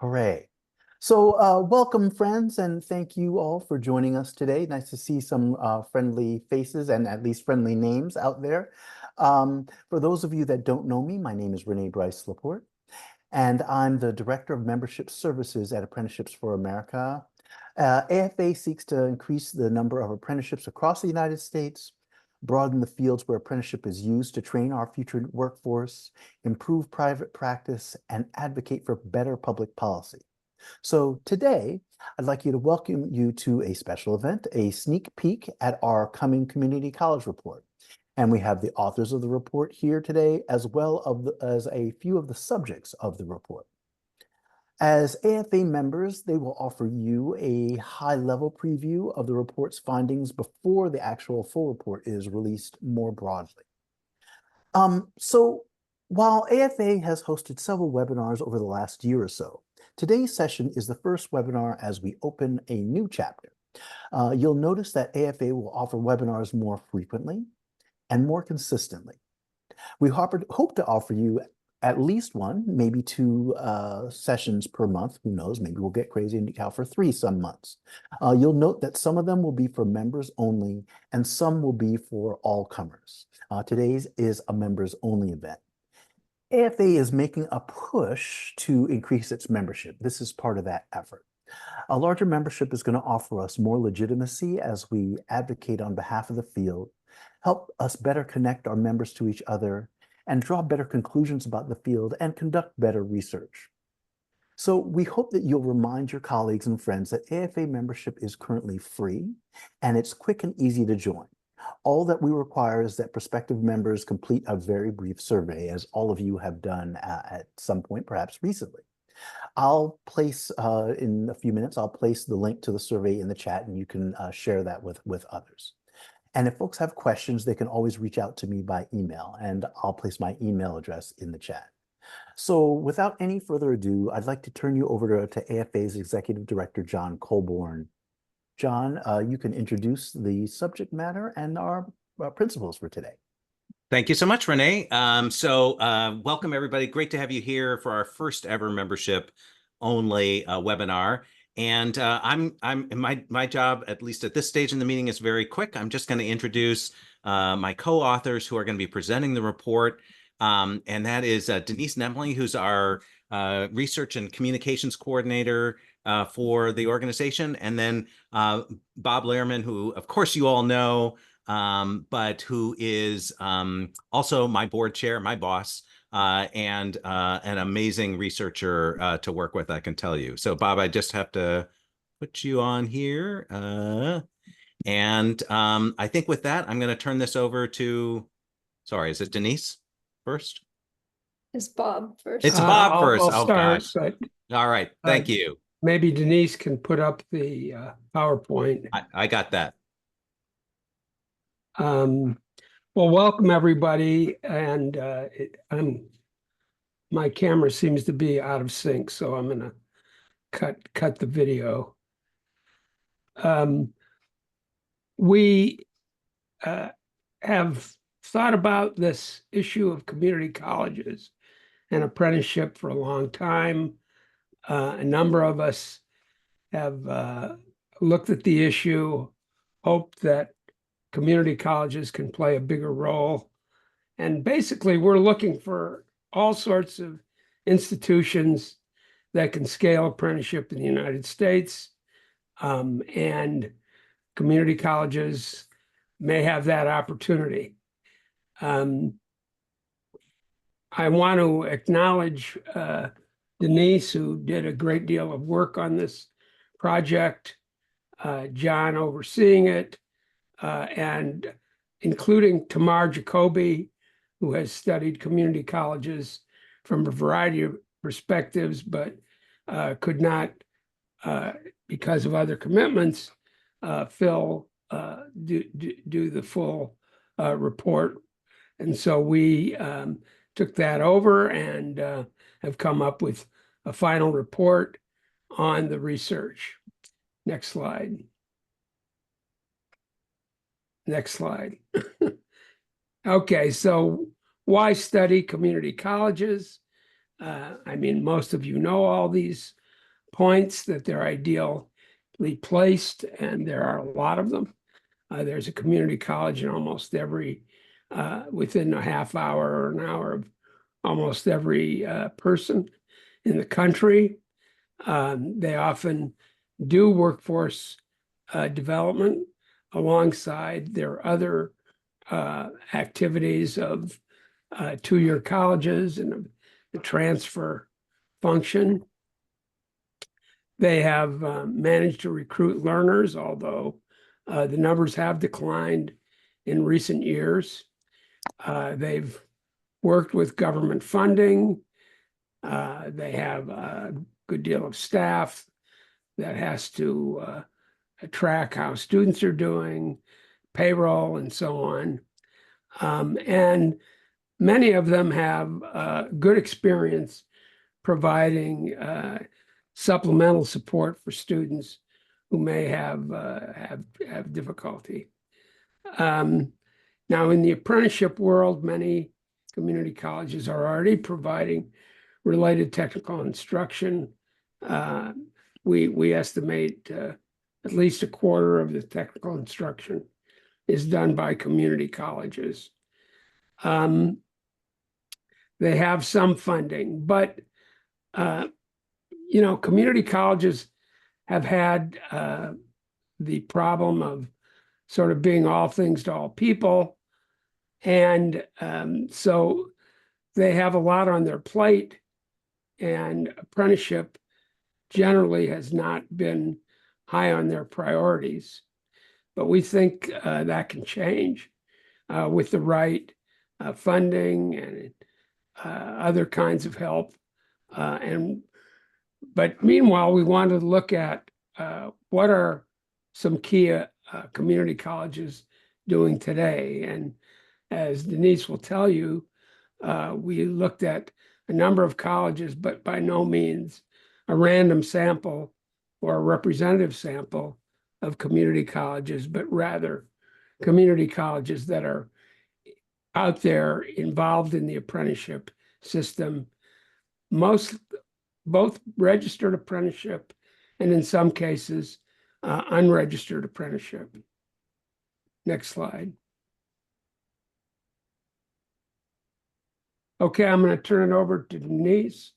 Hooray. So welcome, friends, and thank you all for joining us today. Nice to see some friendly faces and at least friendly names out there. For those of you that don't know me, my name is Renee Bryce Laporte, and I'm the Director of Membership Services at Apprenticeships for America. AFA seeks to increase the number of apprenticeships across the United States, broaden the fields where apprenticeship is used to train our future workforce, improve private practice, and advocate for better public policy. So today, I'd like to welcome you to a special event, a sneak peek at our coming community college report. And we have the authors of the report here today, as well as a few of the subjects of the report. As AFA members, they will offer you a high-level preview of the report's findings before the actual full report is released more broadly. So while AFA has hosted several webinars over the last year or so, today's session is the first webinar as we open a new chapter. You'll notice that AFA will offer webinars more frequently and more consistently. We hope to offer you at least one, maybe two sessions per month. Who knows? Maybe we'll get crazy and account for 3 some months. You'll note that some of them will be for members only, and some will be for all comers. Today's is a members only event. AFA is making a push to increase its membership. This is part of that effort. A larger membership is going to offer us more legitimacy as we advocate on behalf of the field, help us better connect our members to each other, and draw better conclusions about the field and conduct better research. So we hope that you'll remind your colleagues and friends that AFA membership is currently free and it's quick and easy to join. All that we require is that prospective members complete a very brief survey, as all of you have done at some point, perhaps recently. I'll place, in a few minutes, I'll place the link to the survey in the chat, and you can share that with others. And if folks have questions, they can always reach out to me by email, and I'll place my email address in the chat. So without any further ado, I'd like to turn you over to AFA's Executive Director, John Colborn. John, you can introduce the subject matter and our principles for today. Thank you so much, Renee. Welcome, everybody. Great to have you here for our first ever membership only webinar. And my job, at least at this stage in the meeting, is very quick. I'm just going to introduce my co-authors who are going to be presenting the report. And that is Denise Nemley, who's our research and communications coordinator for the organization. And then Bob Lehrman, who, of course, you all know, but who is also my board chair, my boss, and an amazing researcher to work with, I can tell you. So, Bob, I just have to put you on here. I think with that, I'm going to turn this over to, sorry, is it Denise first? It's Bob first. It's Bob first. I'll start, gosh. All right. Thank you. Maybe Denise can put up the PowerPoint. I got that. Well, welcome everybody, and my camera seems to be out of sync, so I'm going to cut the video. We have thought about this issue of community colleges and apprenticeship for a long time. A number of us have looked at the issue, hoped that community colleges can play a bigger role. And basically, we're looking for all sorts of institutions that can scale apprenticeship in the United States. And community colleges may have that opportunity. I want to acknowledge Denise, who did a great deal of work on this project, John overseeing it, and including Tamar Jacoby, who has studied community colleges from a variety of perspectives, but could not, because of other commitments, do the full report. And so we took that over and have come up with a final report on the research. Next slide. Next slide. Okay, so why study community colleges? I mean, most of you know all these points that they're ideally placed, and there are a lot of them. There's a community college in almost every, within a half hour or an hour of almost every person in the country. They often do workforce development alongside their other activities of two-year colleges and the transfer function. They have managed to recruit learners, although the numbers have declined in recent years. They've worked with government funding. They have a good deal of staff that has to track how students are doing, payroll, and so on. And many of them have good experience providing supplemental support for students who may have difficulty. Now, in the apprenticeship world, many community colleges are already providing related technical instruction. We estimate at least a quarter of the technical instruction is done by community colleges. They have some funding, but community colleges have had the problem of sort of being all things to all people. And so they have a lot on their plate, and apprenticeship generally has not been high on their priorities. But we think that can change with the right funding and other kinds of help. But meanwhile, we wanted to look at what are some key community colleges doing today. And as Denise will tell you, we looked at a number of colleges, but by no means a random sample or a representative sample of community colleges, but rather community colleges that are out there involved in the apprenticeship system, both registered apprenticeship and in some cases, unregistered apprenticeship. Next slide. Okay, I'm going to turn it over to Denise,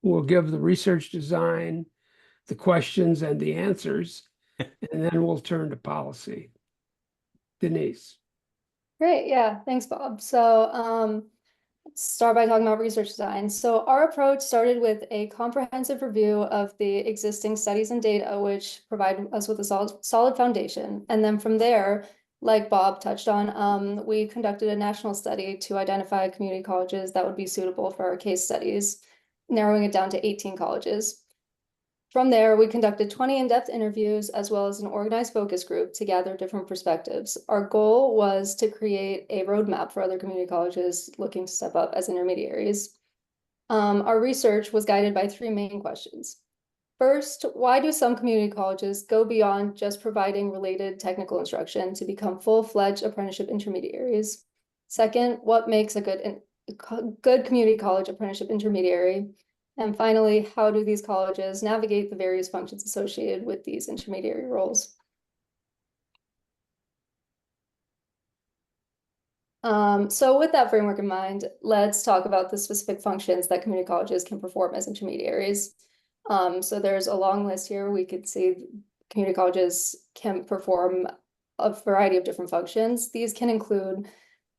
who will give the research design, the questions, and the answers, and then we'll turn to policy. Denise. Great, yeah, thanks, Bob. So let's start by talking about research design. So our approach started with a comprehensive review of the existing studies and data, which provide us with a solid foundation. And then from there, like Bob touched on, we conducted a national study to identify community colleges that would be suitable for our case studies, narrowing it down to 18 colleges. From there, we conducted 20 in-depth interviews as well as an organized focus group to gather different perspectives. Our goal was to create a roadmap for other community colleges looking to step up as intermediaries. Our research was guided by three main questions. First, why do some community colleges go beyond just providing related technical instruction to become full-fledged apprenticeship intermediaries? Second, what makes a good community college apprenticeship intermediary? And finally, how do these colleges navigate the various functions associated with these intermediary roles? So with that framework in mind, let's talk about the specific functions that community colleges can perform as intermediaries. So there's a long list here. We could see community colleges can perform a variety of different functions. These can include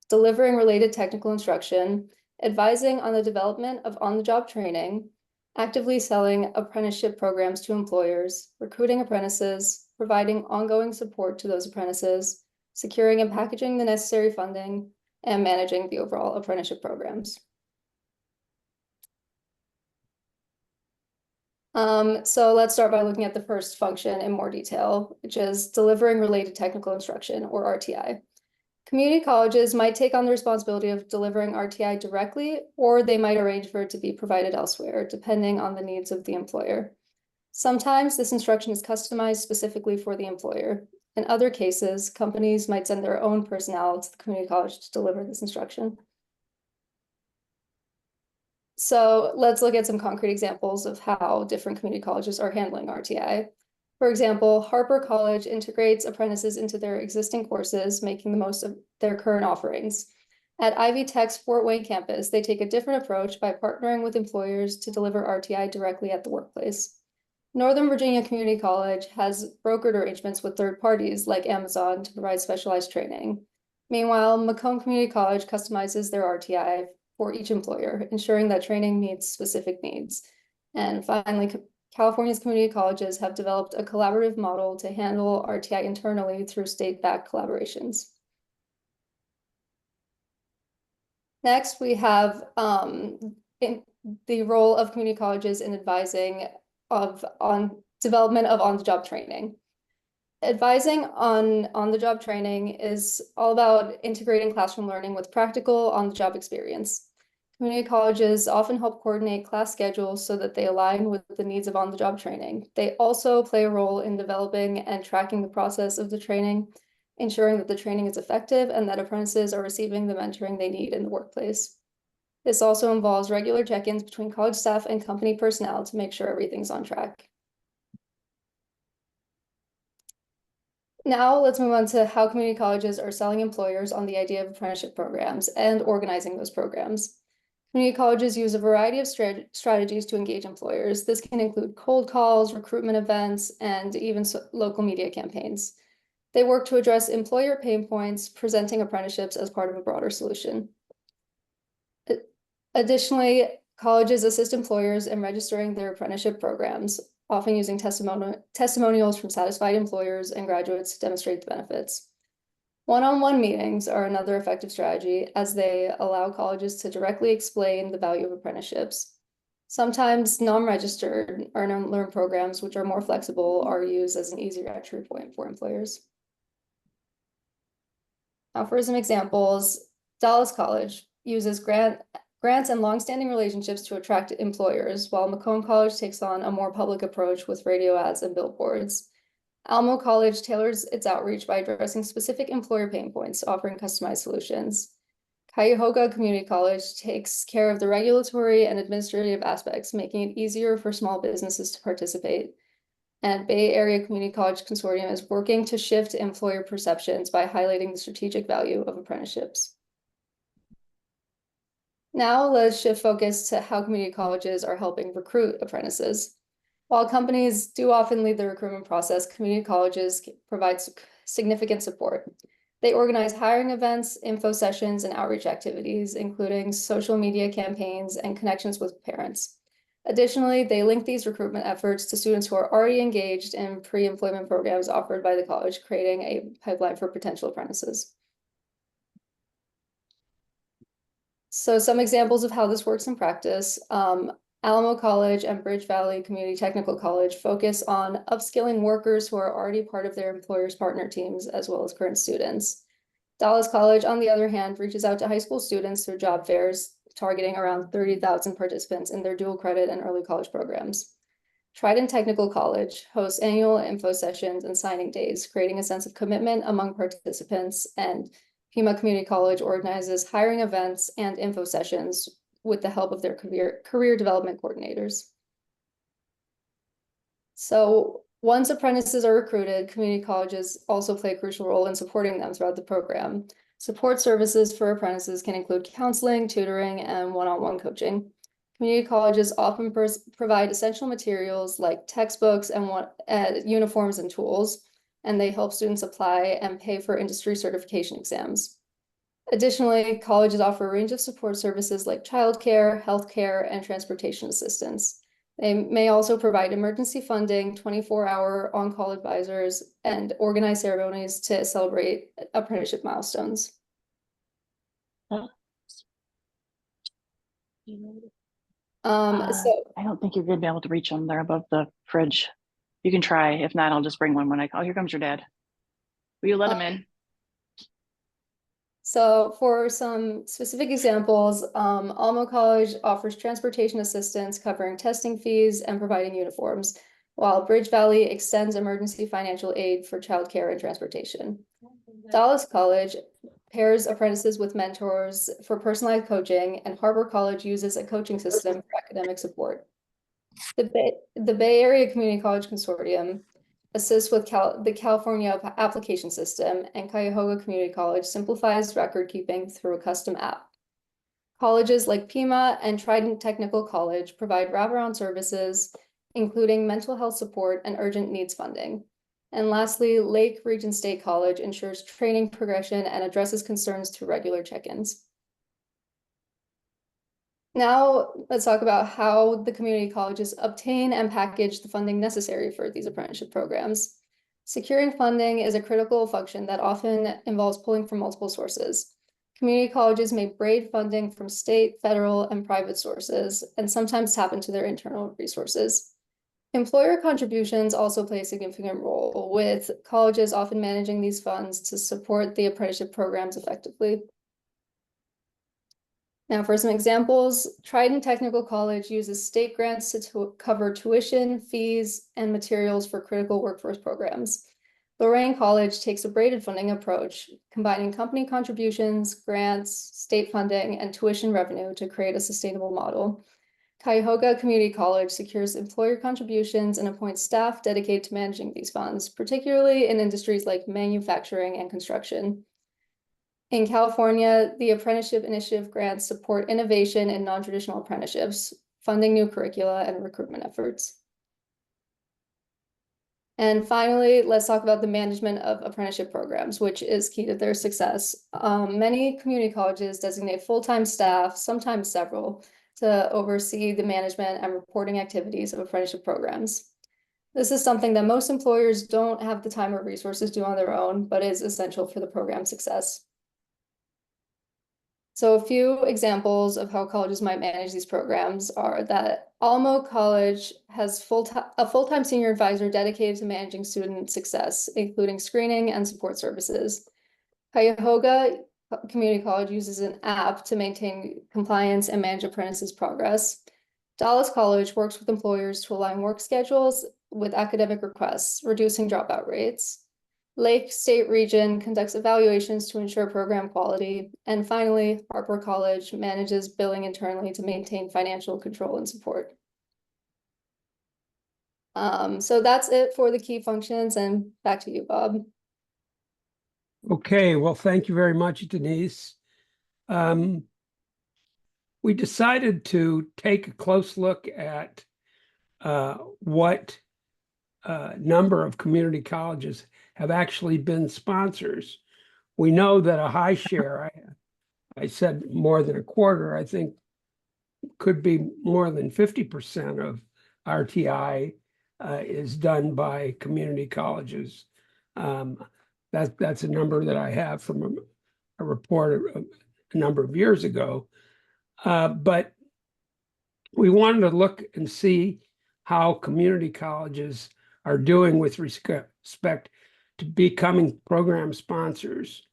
delivering related technical instruction, advising on the development of on-the-job training, actively selling apprenticeship programs to employers, recruiting apprentices, providing ongoing support to those apprentices, securing and packaging the necessary funding, and managing the overall apprenticeship programs. So let's start by looking at the first function in more detail, which is delivering related technical instruction, or RTI. Community colleges might take on the responsibility of delivering RTI directly, or they might arrange for it to be provided elsewhere, depending on the needs of the employer. Sometimes this instruction is customized specifically for the employer. In other cases, companies might send their own personnel to the community college to deliver this instruction. So let's look at some concrete examples of how different community colleges are handling RTI. For example, Harper College integrates apprentices into their existing courses, making the most of their current offerings. At Ivy Tech's Fort Wayne campus, they take a different approach by partnering with employers to deliver RTI directly at the workplace. Northern Virginia Community College has brokered arrangements with third parties like Amazon to provide specialized training. Meanwhile, Macomb Community College customizes their RTI for each employer, ensuring that training meets specific needs. And finally, California's community colleges have developed a collaborative model to handle RTI internally through state-backed collaborations. Next, we have in the role of community colleges in advising on development of on-the-job training. Advising on on-the-job training is all about integrating classroom learning with practical on-the-job experience. Community colleges often help coordinate class schedules so that they align with the needs of on-the-job training. They also play a role in developing and tracking the process of the training, ensuring that the training is effective and that apprentices are receiving the mentoring they need in the workplace. This also involves regular check-ins between college staff and company personnel to make sure everything's on track. Now let's move on to how community colleges are selling employers on the idea of apprenticeship programs and organizing those programs. Community colleges use a variety of strategies to engage employers. This can include cold calls, recruitment events, and even local media campaigns. They work to address employer pain points, presenting apprenticeships as part of a broader solution. Additionally, colleges assist employers in registering their apprenticeship programs, often using testimonials from satisfied employers and graduates to demonstrate the benefits. One-on-one meetings are another effective strategy, as they allow colleges to directly explain the value of apprenticeships. Sometimes non-registered earn and learn programs, which are more flexible, are used as an easier entry point for employers. Now for some examples, Dallas College uses grants and longstanding relationships to attract employers, while Macomb College takes on a more public approach with radio ads and billboards. Alamo College tailors its outreach by addressing specific employer pain points, offering customized solutions. Cuyahoga Community College takes care of the regulatory and administrative aspects, making it easier for small businesses to participate. And Bay Area Community College Consortium is working to shift employer perceptions by highlighting the strategic value of apprenticeships. Now let's shift focus to how community colleges are helping recruit apprentices. While companies do often lead the recruitment process, community colleges provide significant support. They organize hiring events, info sessions, and outreach activities, including social media campaigns and connections with parents. Additionally, they link these recruitment efforts to students who are already engaged in pre-employment programs offered by the college, creating a pipeline for potential apprentices. So some examples of how this works in practice. Alamo College and Bridge Valley Community Technical College focus on upskilling workers who are already part of their employers' partner teams, as well as current students. Dallas College, on the other hand, reaches out to high school students through job fairs, targeting around 30,000 participants in their dual credit and early college programs. Trident Technical College hosts annual info sessions and signing days, creating a sense of commitment among participants, and Pima Community College organizes hiring events and info sessions with the help of their career development coordinators. So once apprentices are recruited, community colleges also play a crucial role in supporting them throughout the program. Support services for apprentices can include counseling, tutoring, and one-on-one coaching. Community colleges often provide essential materials like textbooks and uniforms and tools, and they help students apply and pay for industry certification exams. Additionally, colleges offer a range of support services like childcare, healthcare, and transportation assistance. They may also provide emergency funding, 24-hour on-call advisors, and organize ceremonies to celebrate apprenticeship milestones. So I don't think you're going to be able to reach them. They're above the fridge. You can try. If not, I'll just bring one when I call. Oh, here comes your dad. Will you let him in? So for some specific examples, Alamo College offers transportation assistance covering testing fees and providing uniforms, while Bridge Valley extends emergency financial aid for childcare and transportation. Dallas College pairs apprentices with mentors for personalized coaching, and Harbor College uses a coaching system for academic support. The Bay Area Community College Consortium assists with the California application system, and Cuyahoga Community College simplifies record keeping through a custom app. Colleges like Pima and Trident Technical College provide wraparound services, including mental health support and urgent needs funding. And lastly, Lake Region State College ensures training progression and addresses concerns through regular check-ins. Now, let's talk about how the community colleges obtain and package the funding necessary for these apprenticeship programs. Securing funding is a critical function that often involves pulling from multiple sources. Community colleges may braid funding from state, federal, and private sources, and sometimes tap into their internal resources. Employer contributions also play a significant role, with colleges often managing these funds to support the apprenticeship programs effectively. Now, for some examples, Trident Technical College uses state grants to cover tuition, fees, and materials for critical workforce programs. Lorain College takes a braided funding approach, combining company contributions, grants, state funding, and tuition revenue to create a sustainable model. Cuyahoga Community College secures employer contributions and appoints staff dedicated to managing these funds, particularly in industries like manufacturing and construction. In California, the Apprenticeship Initiative grants support innovation in non-traditional apprenticeships, funding new curricula and recruitment efforts. And finally, let's talk about the management of apprenticeship programs, which is key to their success. Many community colleges designate full-time staff, sometimes several, to oversee the management and reporting activities of apprenticeship programs. This is something that most employers don't have the time or resources to do on their own, but is essential for the program's success. So a few examples of how colleges might manage these programs are that Alamo College has a full-time senior advisor dedicated to managing student success, including screening and support services. Cuyahoga Community College uses an app to maintain compliance and manage apprentices' progress. Dallas College works with employers to align work schedules with academic requests, reducing dropout rates. Lake State Region conducts evaluations to ensure program quality. And finally, Harper College manages billing internally to maintain financial control and support. So that's it for the key functions, and back to you, Bob. Okay, well, thank you very much, Denise. We decided to take a close look at what number of community colleges have actually been sponsors. We know that a high share, I said more than a quarter, I think could be more than 50% of RTI is done by community colleges. That's a number that I have from a report a number of years ago. But we wanted to look and see how community colleges are doing with respect to becoming program sponsors.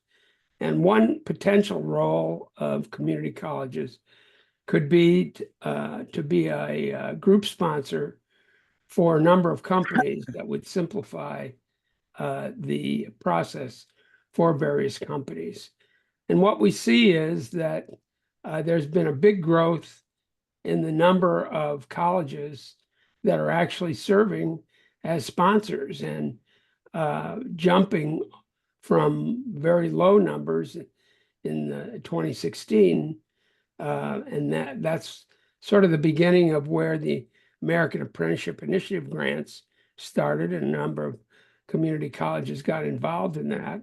And one potential role of community colleges could be to be a group sponsor for a number of companies that would simplify the process for various companies. And what we see is that there's been a big growth in the number of colleges that are actually serving as sponsors, and jumping from very low numbers in 2016. And that's sort of the beginning of where the American Apprenticeship Initiative grants started, and a number of community colleges got involved in that.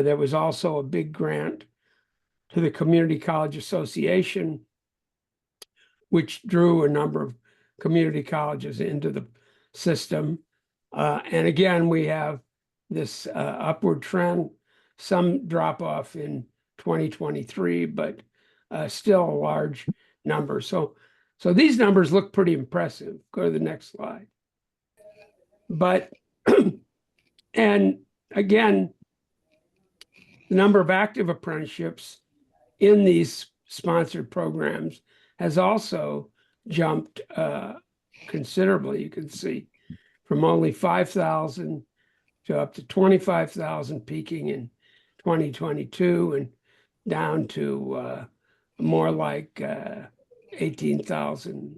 There was also a big grant to the Community College Association, which drew a number of community colleges into the system. And again, we have this upward trend, some drop off in 2023, but still a large number. So these numbers look pretty impressive. Go to the next slide. But, and again, the number of active apprenticeships in these sponsored programs has also jumped considerably. You can see from only 5,000 to up to 25,000, peaking in 2022 and down to more like 18,000.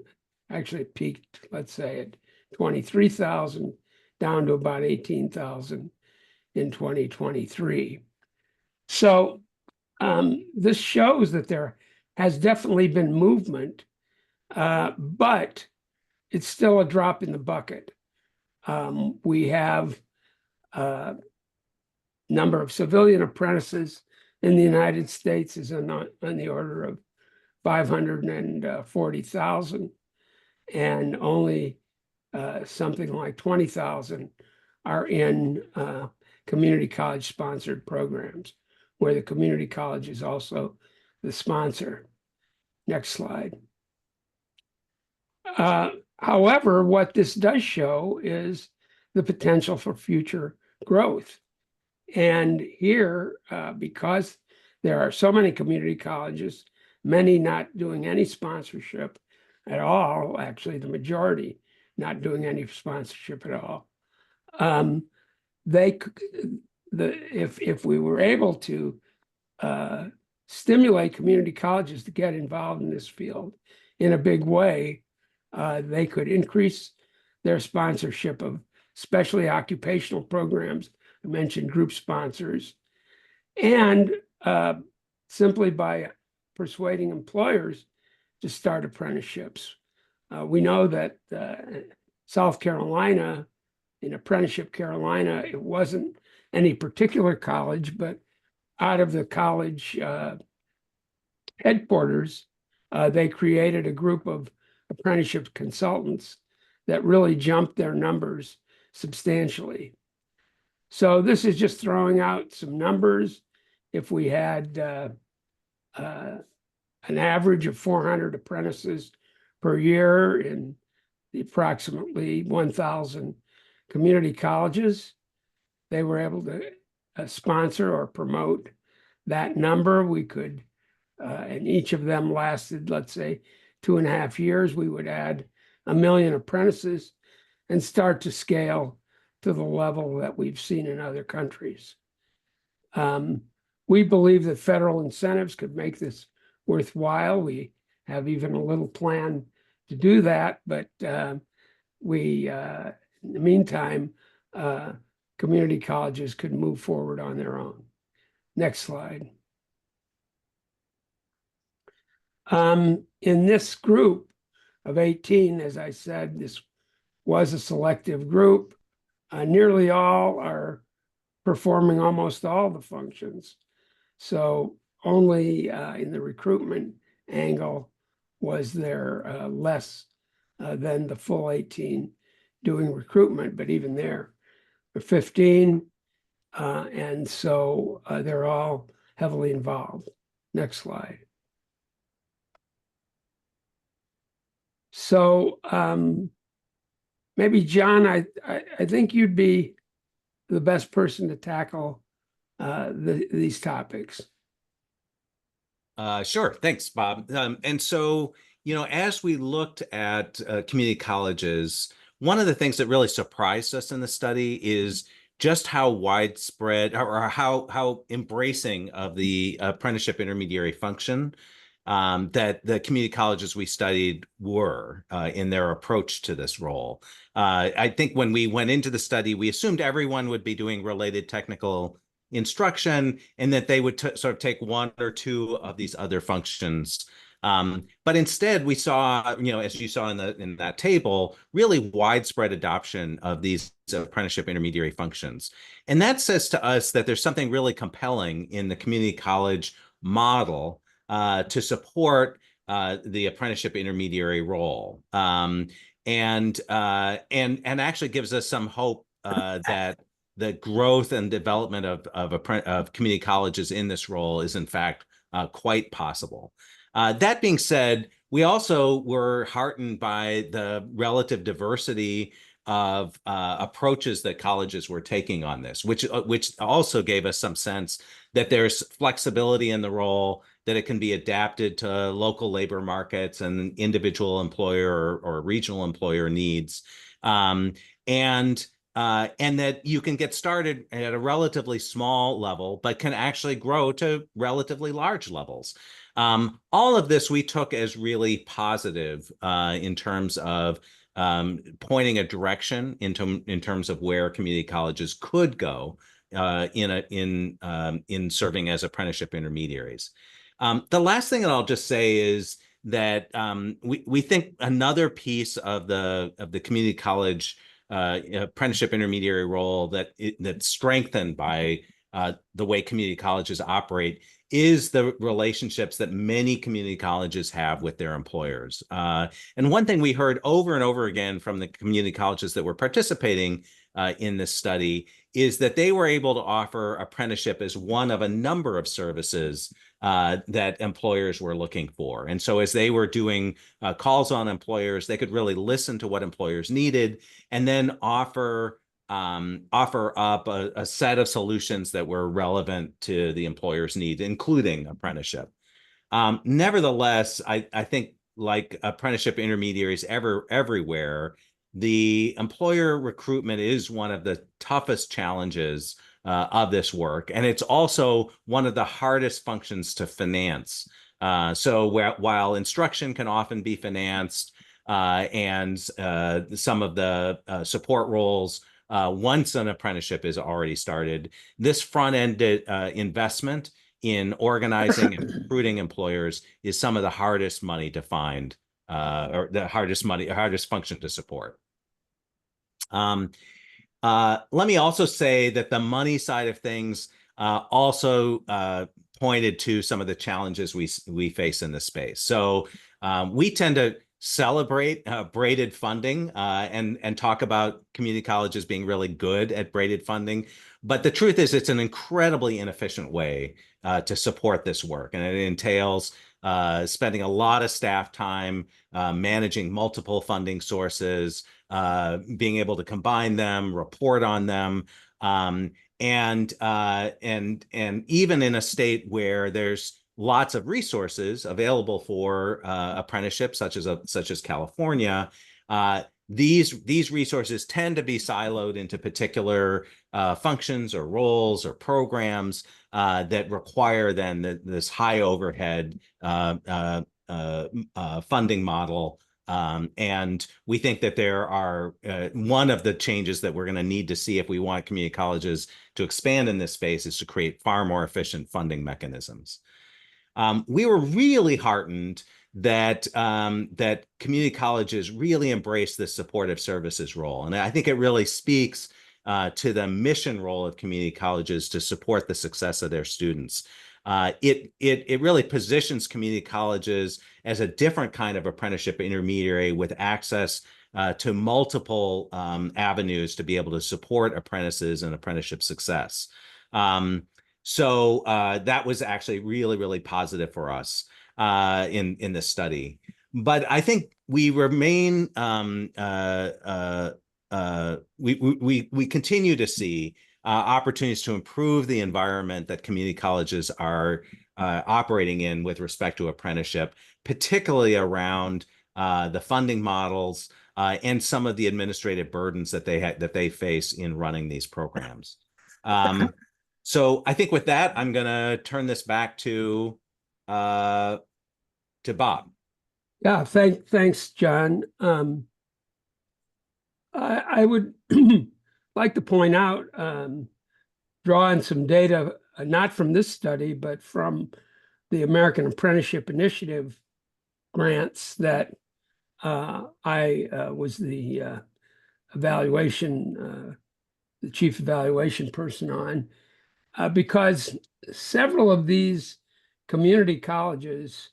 Actually, it peaked, let's say, at 23,000, down to about 18,000 in 2023. So this shows that there has definitely been movement, but it's still a drop in the bucket. We have a number of civilian apprentices in the United States is on the order of 540,000, and only something like 20,000 are in community college sponsored programs, where the community college is also the sponsor. Next slide. However, what this does show is the potential for future growth. And here, because there are so many community colleges, many not doing any sponsorship at all, actually the majority not doing any sponsorship at all, if we were able to stimulate community colleges to get involved in this field in a big way, they could increase their sponsorship of especially occupational programs. I mentioned group sponsors, and simply by persuading employers to start apprenticeships. We know that South Carolina, in Apprenticeship Carolina, it wasn't any particular college, but out of the college headquarters, they created a group of apprenticeship consultants that really jumped their numbers substantially. So this is just throwing out some numbers. If we had an average of 400 apprentices per year in the approximately 1,000 community colleges, they were able to sponsor or promote that number. We could, and each of them lasted, let's say, 2.5 years, we would add 1 million apprentices and start to scale to the level that we've seen in other countries. We believe that federal incentives could make this worthwhile. We have even a little plan to do that, but in the meantime, community colleges could move forward on their own. Next slide. In this group of 18, as I said, this was a selective group. Nearly all are performing almost all the functions. So only in the recruitment angle was there less than the full 18 doing recruitment, but even there, 15. And so they're all heavily involved. Next slide. So maybe John, I think you'd be the best person to tackle these topics. Sure. Thanks, Bob. And so, as we looked at community colleges, one of the things that really surprised us in the study is just how widespread or how embracing of the apprenticeship intermediary function that the community colleges we studied were in their approach to this role. I think when we went into the study, we assumed everyone would be doing related technical instruction and that they would sort of take one or two of these other functions. But instead, we saw, as you saw in that table, really widespread adoption of these apprenticeship intermediary functions. And that says to us that there's something really compelling in the community college model to support the apprenticeship intermediary role, and actually gives us some hope that the growth and development of community colleges in this role is in fact quite possible. That being said, we also were heartened by the relative diversity of approaches that colleges were taking on this, which also gave us some sense that there's flexibility in the role, that it can be adapted to local labor markets and individual employer or regional employer needs. And and that you can get started at a relatively small level, but can actually grow to relatively large levels. All of this we took as really positive in terms of pointing a direction in terms of where community colleges could go in serving as apprenticeship intermediaries. The last thing that I'll just say is that we think another piece of the community college apprenticeship intermediary role that's strengthened by the way community colleges operate is the relationships that many community colleges have with their employers. And one thing we heard over and over again from the community colleges that were participating in this study is that they were able to offer apprenticeship as one of a number of services that employers were looking for. And so as they were doing calls on employers, they could really listen to what employers needed and then offer up a set of solutions that were relevant to the employer's needs, including apprenticeship. Nevertheless, I think like apprenticeship intermediaries everywhere, the employer recruitment is one of the toughest challenges of this work. And it's also one of the hardest functions to finance. So while instruction can often be financed and some of the support roles, once an apprenticeship is already started, this front-end investment in organizing and recruiting employers is some of the hardest money to find, or the hardest function to support. Let me also say that the money side of things also pointed to some of the challenges we face in this space. So we tend to celebrate braided funding and talk about community colleges being really good at braided funding. But the truth is it's an incredibly inefficient way to support this work. And it entails spending a lot of staff time managing multiple funding sources, being able to combine them, report on them, and even in a state where there's lots of resources available for apprenticeships, such as California, these resources tend to be siloed into particular functions or roles or programs that require then this high overhead funding model. And we think that there are one of the changes that we're going to need to see if we want community colleges to expand in this space is to create far more efficient funding mechanisms. We were really heartened that that community colleges really embrace this supportive services role. And I think it really speaks to the mission role of community colleges to support the success of their students. It really positions community colleges as a different kind of apprenticeship intermediary with access to multiple avenues to be able to support apprentices and apprenticeship success. So that was actually really, really positive for us in this study. But I think we remain, we continue to see opportunities to improve the environment that community colleges are operating in with respect to apprenticeship, particularly around the funding models and some of the administrative burdens that they face in running these programs. So I think with that, I'm going to turn this back to Bob. Yeah, thanks, John. I would like to point out, draw on some data, not from this study, but from the American Apprenticeship Initiative grants that I was the chief evaluation person on, because several of these community colleges,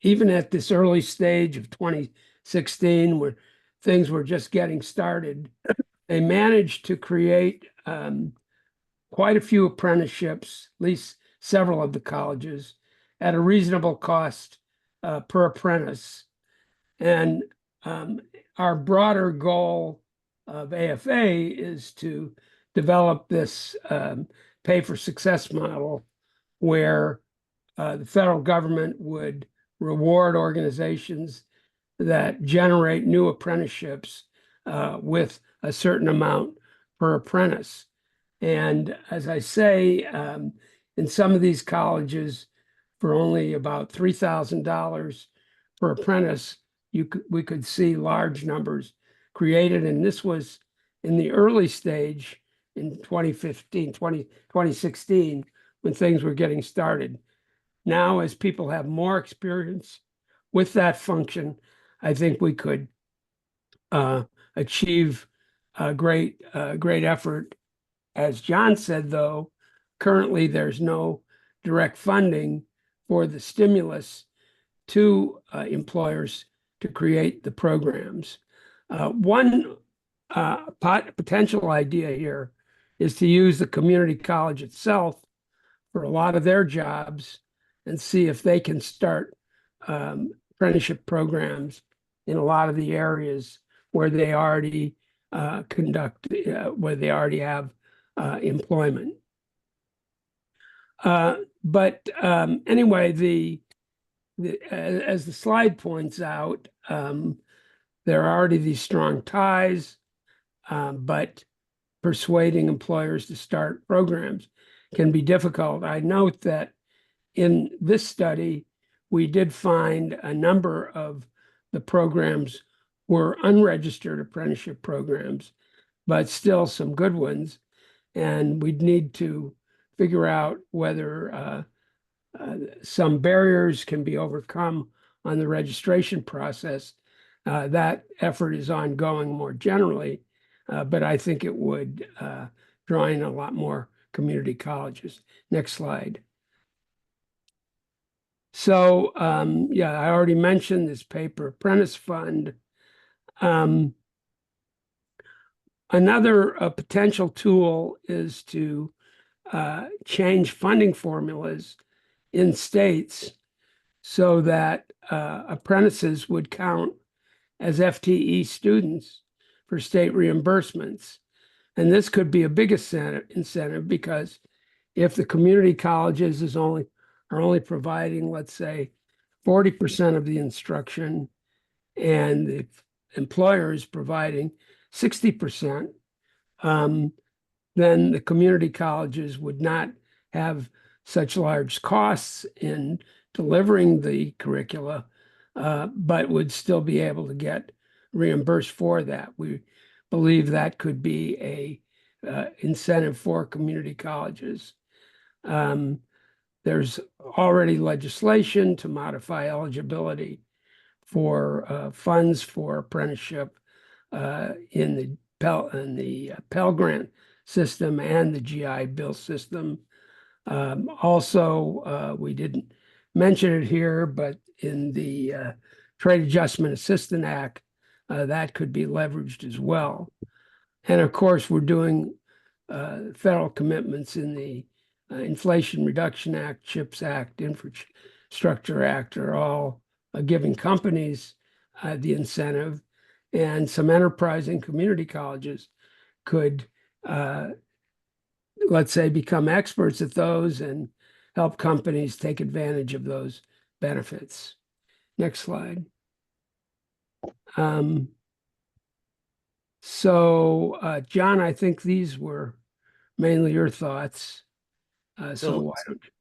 even at this early stage of 2016, where things were just getting started, they managed to create quite a few apprenticeships, at least several of the colleges, at a reasonable cost per apprentice. And our broader goal of AFA is to develop this pay for success model where the federal government would reward organizations that generate new apprenticeships with a certain amount per apprentice. And as I say, in some of these colleges, for only about $3,000 per apprentice, we could see large numbers created. And this was in the early stage in 2016, when things were getting started. Now, as people have more experience with that function, I think we could achieve a great effort. As John said, though, currently there's no direct funding for the stimulus to employers to create the programs. One potential idea here is to use the community college itself for a lot of their jobs and see if they can start apprenticeship programs in a lot of the areas where they already where they already have employment. But anyway, as the slide points out, there are already these strong ties, but persuading employers to start programs can be difficult. I note that in this study, we did find a number of the programs were unregistered apprenticeship programs, but still some good ones. And we'd need to figure out whether some barriers can be overcome on the registration process. That effort is ongoing more generally, but I think it would draw in a lot more community colleges. Next slide. So, yeah, I already mentioned this paper apprentice fund. Another potential tool is to change funding formulas in states so that apprentices would count as FTE students for state reimbursements. And this could be a big incentive because if the community colleges are only providing, let's say, 40% of the instruction and the employer is providing 60%, then the community colleges would not have such large costs in delivering the curricula, but would still be able to get reimbursed for that. We believe that could be a incentive for community colleges. There's already legislation to modify eligibility for funds for apprenticeship in the Pell Grant system and the GI Bill system. Also, we didn't mention it here, but in the Trade Adjustment Assistance Act, that could be leveraged as well. And of course, we're doing federal commitments in the Inflation Reduction Act, CHIPS Act, Infrastructure Act are all giving companies the incentive, and some enterprising community colleges could, let's say, become experts at those and help companies take advantage of those benefits. Next slide. So, John, I think these were mainly your thoughts. So why don't you?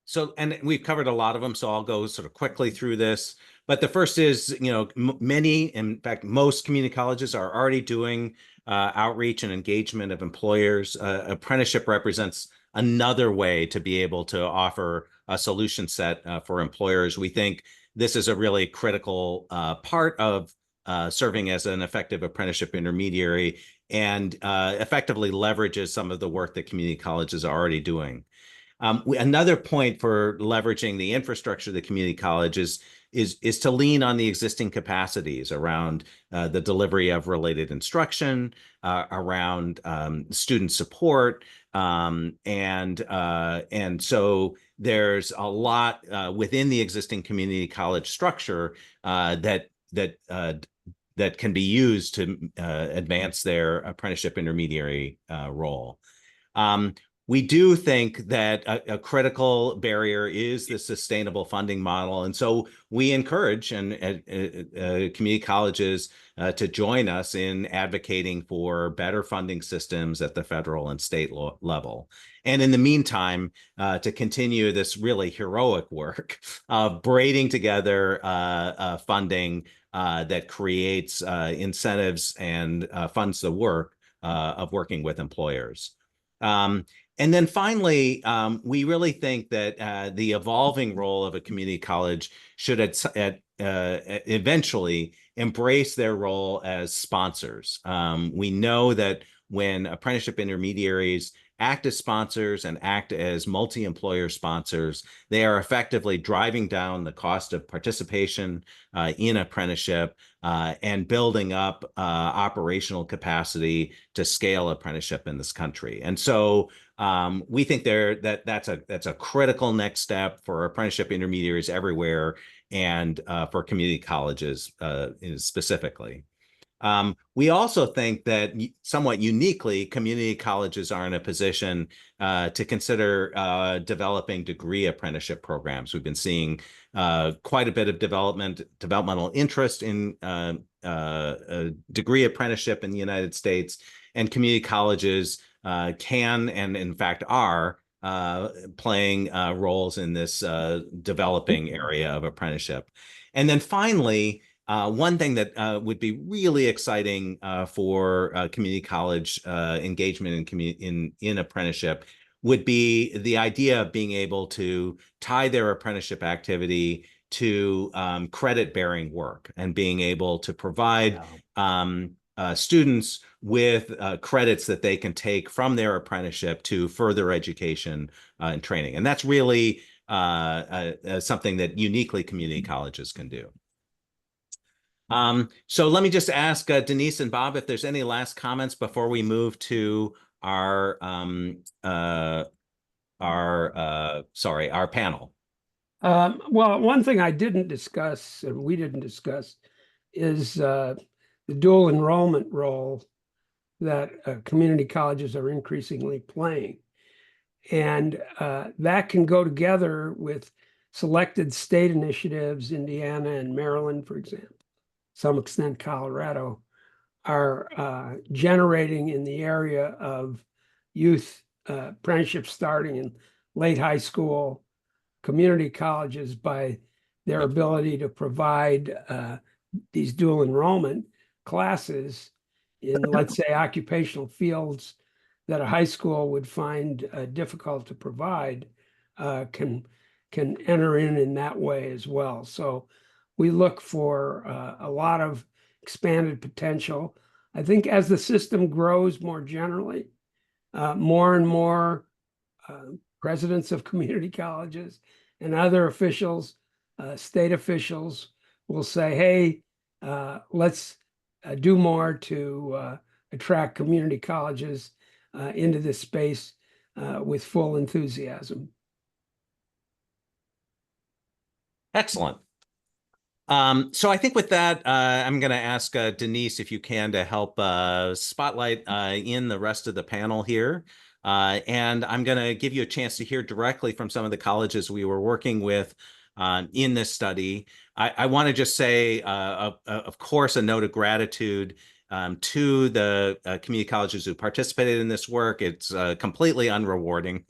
So, and we've covered a lot of them, so I'll go sort of quickly through this. But the first is, many, in fact, most community colleges are already doing outreach and engagement of employers. Apprenticeship represents another way to be able to offer a solution set for employers. We think this is a really critical part of serving as an effective apprenticeship intermediary and effectively leverages some of the work that community colleges are already doing. Another point for leveraging the infrastructure of the community colleges is to lean on the existing capacities around the delivery of related instruction, around student support, and so there's a lot within the existing community college structure that can be used to advance their apprenticeship intermediary role. We do think that a critical barrier is the sustainable funding model. And so we encourage community colleges to join us in advocating for better funding systems at the federal and state level. And in the meantime, to continue this really heroic work of braiding together funding that creates incentives and funds the work of working with employers. And then finally, we really think that the evolving role of a community college should eventually embrace their role as sponsors. We know that when apprenticeship intermediaries act as sponsors and act as multi-employer sponsors, they are effectively driving down the cost of participation in apprenticeship and building up operational capacity to scale apprenticeship in this country. And so we think that's a critical next step for apprenticeship intermediaries everywhere, and for community colleges specifically. We also think that somewhat uniquely, community colleges are in a position to consider developing degree apprenticeship programs. We've been seeing quite a bit of developmental interest in degree apprenticeship in the United States, and community colleges can and in fact are playing roles in this developing area of apprenticeship. And then finally, one thing that would be really exciting for community college engagement in apprenticeship would be the idea of being able to tie their apprenticeship activity to credit-bearing work, and being able to provide students with credits that they can take from their apprenticeship to further education and training. And that's really something that uniquely community colleges can do. So let me just ask Denise and Bob if there's any last comments before we move to our panel. Well, one thing I didn't discuss, and we didn't discuss, is the dual enrollment role that community colleges are increasingly playing. And that can go together with selected state initiatives. Indiana and Maryland, for example, some extent Colorado, are generating in the area of youth apprenticeship starting in late high school, community colleges, by their ability to provide these dual enrollment classes in, let's say, occupational fields that a high school would find difficult to provide, can enter in that way as well. So we look for a lot of expanded potential. I think as the system grows more generally, more and more presidents of community colleges and other officials, state officials, will say, hey, let's do more to attract community colleges into this space with full enthusiasm. Excellent. So I think with that, I'm going to ask Denise, if you can, to help spotlight in the rest of the panel here. And I'm going to give you a chance to hear directly from some of the colleges we were working with in this study. I want to just say, of course, a note of gratitude to the community colleges who participated in this work. It's completely unrewarding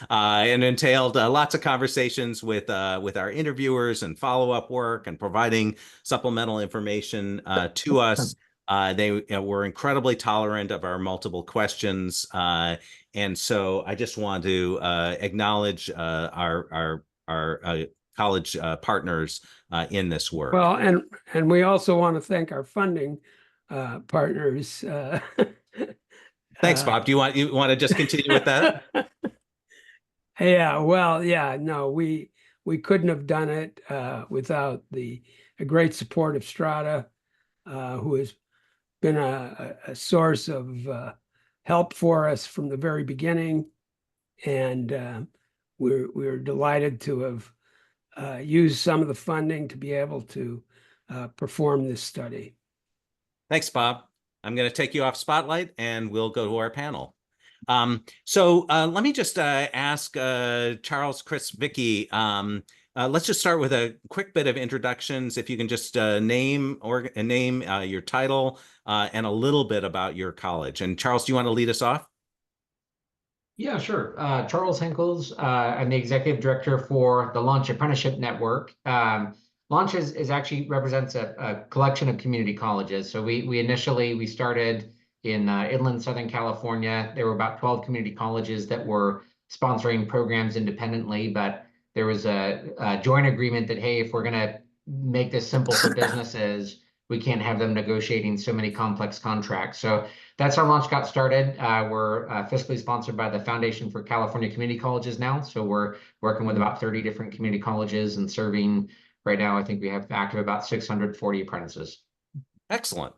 and entailed lots of conversations with our interviewers and follow-up work and providing supplemental information to us. They were incredibly tolerant of our multiple questions. And so I just want to acknowledge our college partners in this work. Well, and we also want to thank our funding partners. Thanks, Bob. Do you want to just continue with that? Yeah, well, yeah, no, we couldn't have done it without the great support of Strata, who has been a source of help for us from the very beginning, and we're delighted to have used some of the funding to be able to perform this study. Thanks, Bob. I'm going to take you off spotlight and we'll go to our panel. So let me just ask Charles, Chris, Vicky. Let's just start with a quick bit of introductions. If you can just name your title and a little bit about your college. And Charles, do you want to lead us off? Yeah, sure. Charles Henkels. I'm the executive director for the Launch Apprenticeship Network. Launch is actually represents a collection of community colleges. So we initially started in inland Southern California. There were about 12 community colleges that were sponsoring programs independently, but there was a joint agreement that, hey, if we're going to make this simple for businesses, we can't have them negotiating so many complex contracts. So that's how Launch got started. We're fiscally sponsored by the Foundation for California Community Colleges now. So we're working with about 30 different community colleges and serving right now. I think we have active about 640 apprentices. Excellent.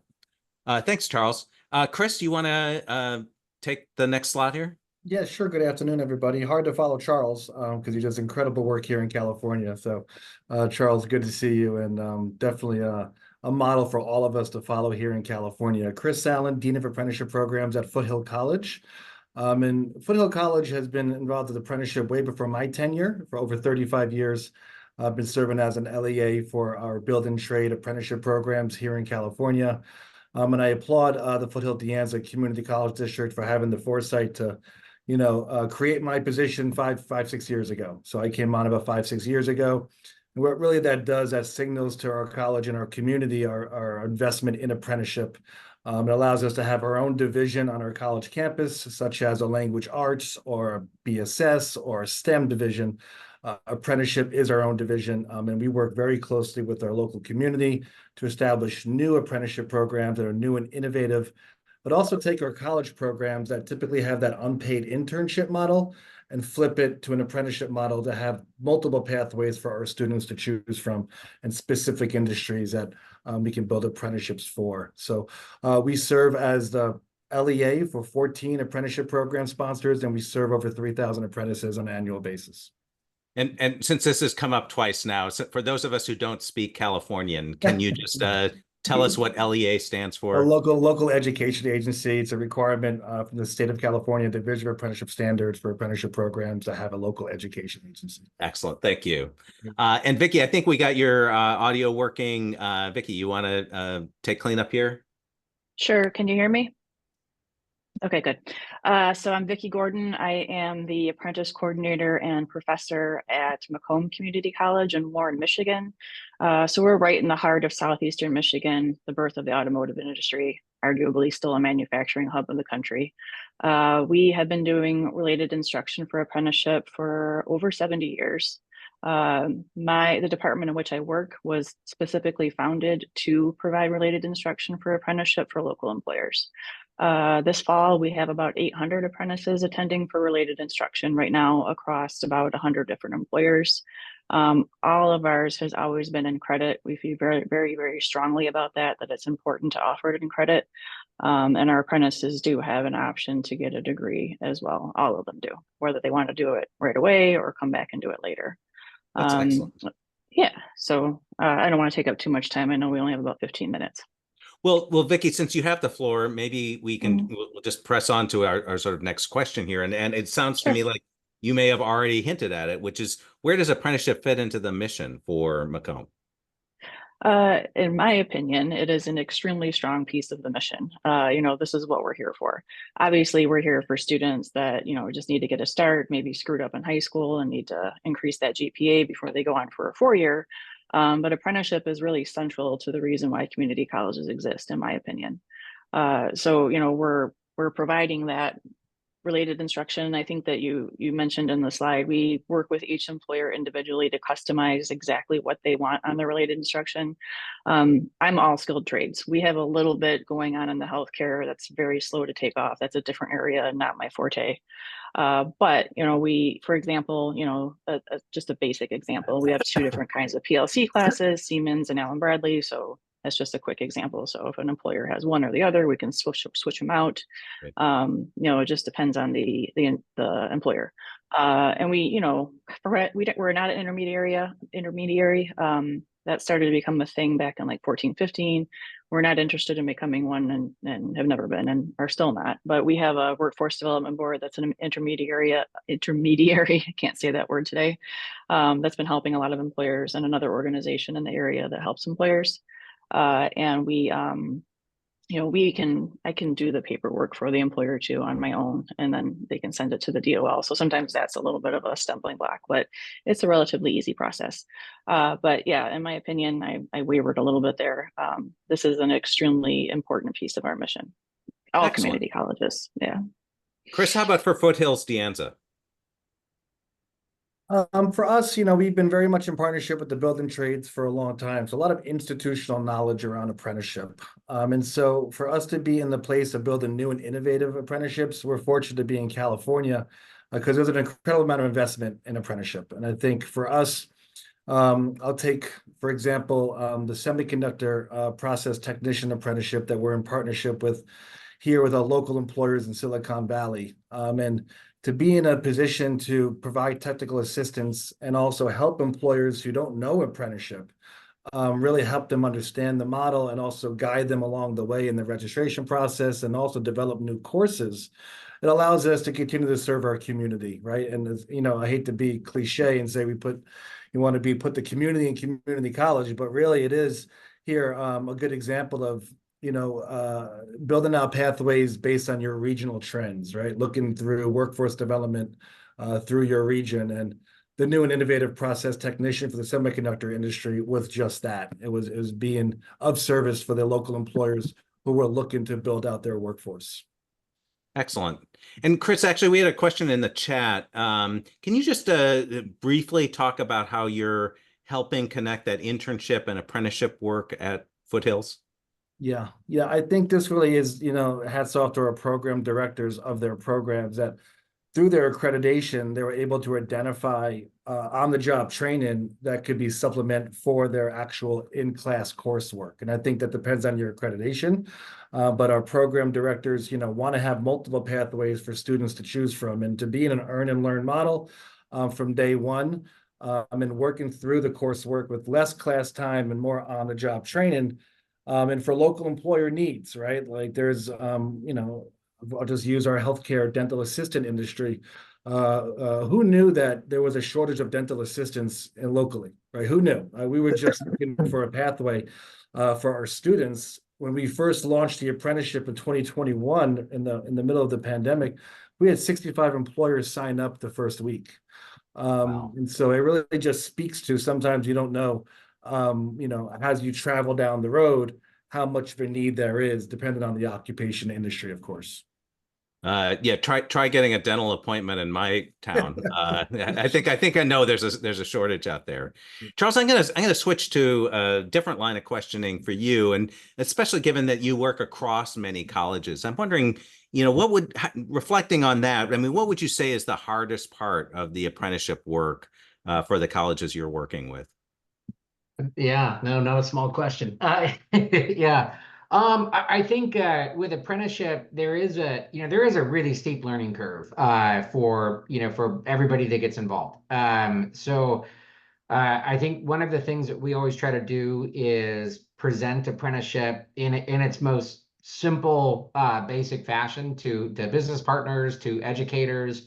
Thanks, Charles. Chris, you want to take the next slot here? Yeah, sure. Good afternoon, everybody. Hard to follow Charles because he does incredible work here in California. So, Charles, good to see you, and definitely a model for all of us to follow here in California. Chris Allen, Dean of Apprenticeship Programs at Foothill College. And Foothill College has been involved with apprenticeship way before my tenure. For over 35 years, I've been serving as an LEA for our build and trade apprenticeship programs here in California. And I applaud the Foothill De Anza Community College District for having the foresight to create my position 6 years ago. So I came on about 6 years ago. And what really that does, that signals to our college and our community, our investment in apprenticeship. It allows us to have our own division on our college campus, such as a language arts or a BSS or a STEM division. Apprenticeship is our own division, and we work very closely with our local community to establish new apprenticeship programs that are new and innovative, but also take our college programs that typically have that unpaid internship model and flip it to an apprenticeship model to have multiple pathways for our students to choose from and specific industries that we can build apprenticeships for. So we serve as the LEA for 14 apprenticeship program sponsors, and we serve over 3,000 apprentices on an annual basis. And since this has come up twice now, so for those of us who don't speak Californian, can you just tell us what LEA stands A for? local education agency. It's a requirement from the state of California Division of Apprenticeship Standards for apprenticeship programs to have a local education agency. Excellent. Thank you. And Vicky, I think we got your audio working. Vicky, you want to take cleanup here? Sure. Can you hear me? Okay, good. So I'm Vicky Gordon. I am the apprentice coordinator and professor at Macomb Community College in Warren, Michigan. So we're right in the heart of southeastern Michigan, the birth of the automotive industry, arguably still a manufacturing hub of the country. We have been doing related instruction for apprenticeship for over 70 years. The department in which I work was specifically founded to provide related instruction for apprenticeship for local employers. This fall, we have about 800 apprentices attending for related instruction right now across about 100 different employers. All of ours has always been in credit. We feel very, very, very strongly about that it's important to offer it in credit. And our apprentices do have an option to get a degree as well. All of them do, whether they want to do it right away or come back and do it later. That's excellent. Yeah, so I don't want to take up too much time. I know we only have about 15 minutes. Well, Vicky, since you have the floor, maybe we can we'll just press on to our sort of next question here. And it sounds to me like you may have already hinted at it, which is, where does apprenticeship fit into the mission for Macomb? In my opinion, it is an extremely strong piece of the mission. This is what we're here for. Obviously, we're here for students that, just need to get a start, maybe screwed up in high school and need to increase that GPA before they go on for a 4-year. But apprenticeship is really central to the reason why community colleges exist, in my opinion. So we're providing that related instruction. I think that you mentioned in the slide, we work with each employer individually to customize exactly what they want on the related instruction. I'm all skilled trades. We have a little bit going on in the healthcare that's very slow to take off. That's a different area and not my forte. But we, for example, just a basic example, we have 2 different kinds of PLC classes, Siemens and Allen Bradley. So that's just a quick example. So if an employer has one or the other, we can switch them out. It just depends on the employer. And we're not an intermediary. that started to become a thing back in like 14, 15. We're not interested in becoming one and have never been and are still not. But we have a workforce development board that's an intermediary, I can't say that word today, that's been helping a lot of employers, and another organization in the area that helps employers. And we, I can do the paperwork for the employer too on my own, and then they can send it to the DOL. So sometimes that's a little bit of a stumbling block, but it's a relatively easy process. But yeah, in my opinion, I wavered a little bit there. This is an extremely important piece of our mission. All Excellent. community colleges, yeah. Chris, how about for Foothills De Anza? For us, we've been very much in partnership with the building trades for a long time. So a lot of institutional knowledge around apprenticeship. And so for us to be in the place of building new and innovative apprenticeships, we're fortunate to be in California because there's an incredible amount of investment in apprenticeship. And I think for us, I'll take, for example, the semiconductor process technician apprenticeship that we're in partnership with here with our local employers in Silicon Valley. And to be in a position to provide technical assistance and also help employers who don't know apprenticeship, really help them understand the model and also guide them along the way in the registration process and also develop new courses. It allows us to continue to serve our community, right? And as, I hate to be cliche and say put the community in community college, but really it is here a good example of building out pathways based on your regional trends, right? Looking through workforce development through your region. And the new and innovative process technician for the semiconductor industry was just that. It was being of service for the local employers who were looking to build out their workforce. Excellent. And Chris, actually, we had a question in the chat. Can you just briefly talk about how you're helping connect that internship and apprenticeship work at Foothills? Yeah, I think this really is, hats off to our program directors of their programs that through their accreditation, they were able to identify on-the-job training that could be supplement for their actual in-class coursework. And I think that depends on your accreditation, but our program directors, want to have multiple pathways for students to choose from and to be in an earn and learn model from day one, and working through the coursework with less class time and more on-the-job training. And for local employer needs, right? Like there's, I'll just use our healthcare dental assistant industry. Who knew that there was a shortage of dental assistants locally, right? Who knew? We were just looking for a pathway for our students. When we first launched the apprenticeship in 2021, in the middle of the pandemic, we had 65 employers sign up the first week. Wow. And so it really just speaks to sometimes you don't know, as you travel down the road, how much of a need there is, depending on the occupation industry, of course. Yeah, try getting a dental appointment in my town. I think I know there's a shortage out there. Charles, I'm gonna switch to a different line of questioning for you, and especially given that you work across many colleges. I'm wondering, reflecting on that, I mean, what would you say is the hardest part of the apprenticeship work for the colleges you're working with? Yeah, no, not a small question. Yeah. I think with apprenticeship, there is a really steep learning curve for everybody that gets involved. So I think one of the things that we always try to do is present apprenticeship in its most simple, basic fashion to business partners, to educators,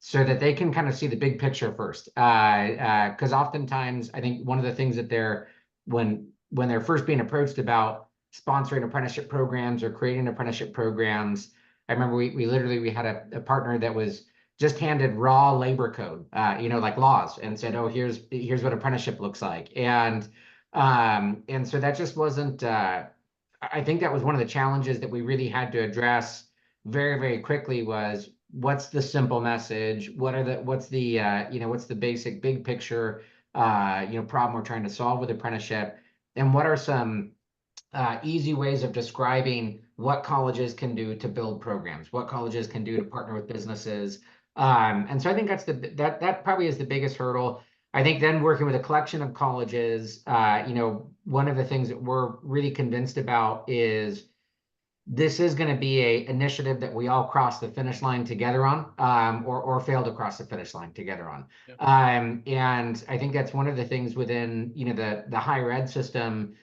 so that they can kind of see the big picture first. Because oftentimes, I think one of the things that when they're first being approached about sponsoring apprenticeship programs or creating apprenticeship programs, I remember we had a partner that was just handed raw labor code, like laws, and said, "Oh, here's what apprenticeship looks like," and so that just wasn't. I think that was one of the challenges that we really had to address very, very quickly was what's the simple message? What's the basic big picture, problem we're trying to solve with apprenticeship? And what are some easy ways of describing what colleges can do to build programs, what colleges can do to partner with businesses? And so I think that probably is the biggest hurdle. I think then working with a collection of colleges, one of the things that we're really convinced about is this is going to be a initiative that we all cross the finish line together on, or fail to cross the finish line together on. Yep. And I think that's one of the things within, the higher ed system,